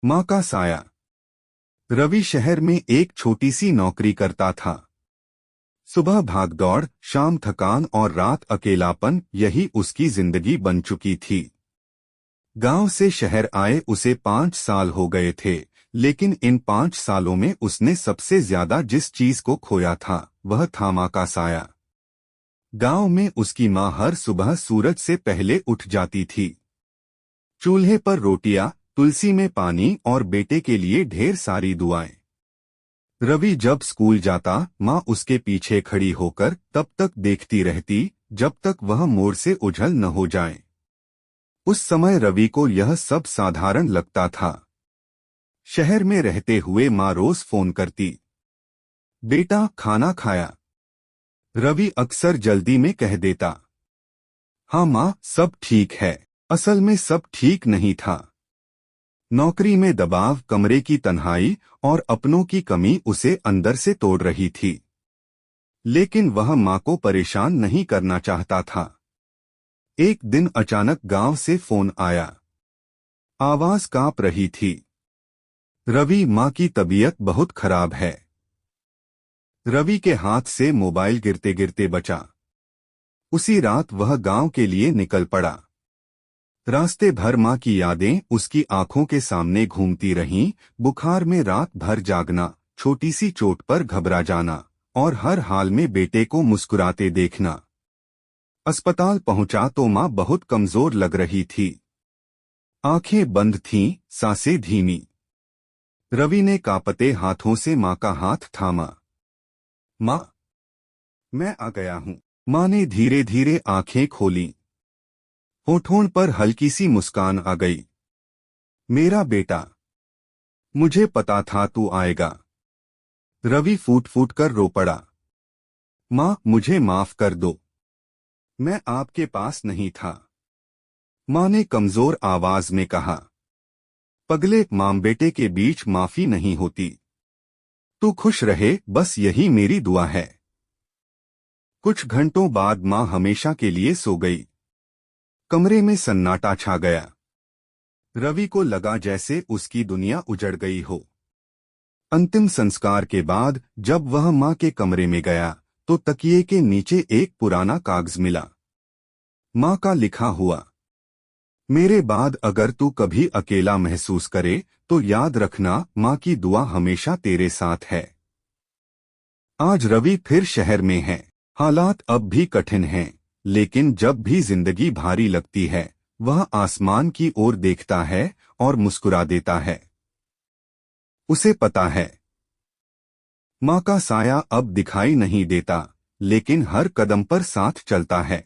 माँ का साया। रवि शहर में एक छोटी सी नौकरी करता था। सुबह भागदौड़, शाम थकान और रात अकेलापन, यही उसकी जिंदगी बन चुकी थी। गांव से शहर आए उसे 5 साल हो गए थे, लेकिन इन 5 सालों में उसने सबसे ज्यादा जिस चीज को खोया था वह था माँ का साया। गांव में उसकी माँ हर सुबह सूरज से पहले उठ जाती थी। चूल्हे पर रोटियां, तुलसी में पानी और बेटे के लिए ढेर सारी दुआएं। रवि जब स्कूल जाता, माँ उसके पीछे खड़ी होकर तब तक देखती रहती जब तक वह मोड़ से उछल न हो जाए। उस समय रवि को यह सब साधारण लगता था। शहर में रहते हुए माँ रोज फोन करती, बेटा खाना खाया? रवि अक्सर जल्दी में कह देता, हाँ माँ सब ठीक है। असल में सब ठीक नहीं था। नौकरी में दबाव, कमरे की तन्हाई और अपनों की कमी उसे अंदर से तोड़ रही थी। लेकिन वह माँ को परेशान नहीं करना चाहता था। एक दिन अचानक गांव से फोन आया। आवाज कांप रही थी, रवि माँ की तबीयत बहुत खराब है। रवि के हाथ से मोबाइल गिरते गिरते बचा। उसी रात वह गांव के लिए निकल पड़ा। रास्ते भर माँ की यादें उसकी आंखों के सामने घूमती रहीं। बुखार में रात भर जागना, छोटी सी चोट पर घबरा जाना और हर हाल में बेटे को मुस्कुराते देखना। अस्पताल पहुंचा तो माँ बहुत कमजोर लग रही थी। आंखें बंद थीं, सांसें धीमी। रवि ने कांपते हाथों से माँ का हाथ थामा। माँ, मैं आ गया हूँ। माँ ने धीरे धीरे आंखें खोलीं। होठों पर हल्की सी मुस्कान आ गई। मेरा बेटा, मुझे पता था तू आएगा। रवि फूट फूट कर रो पड़ा। माँ मुझे माफ कर दो, मैं आपके पास नहीं था। माँ ने कमजोर आवाज में कहा, पगले माँ बेटे के बीच माफी नहीं होती। तू खुश रहे, बस यही मेरी दुआ है। कुछ घंटों बाद माँ हमेशा के लिए सो गई। कमरे में सन्नाटा छा गया। रवि को लगा जैसे उसकी दुनिया उजड़ गई हो। अंतिम संस्कार के बाद जब वह माँ के कमरे में गया तो तकिए के नीचे एक पुराना कागज मिला। माँ का लिखा हुआ, मेरे बाद अगर तू कभी अकेला महसूस करे तो याद रखना माँ की दुआ हमेशा तेरे साथ है। आज रवि फिर शहर में है। हालात अब भी कठिन हैं, लेकिन जब भी जिंदगी भारी लगती है वह आसमान की ओर देखता है और मुस्कुरा देता है। उसे पता है माँ का साया अब दिखाई नहीं देता, लेकिन हर कदम पर साथ चलता है।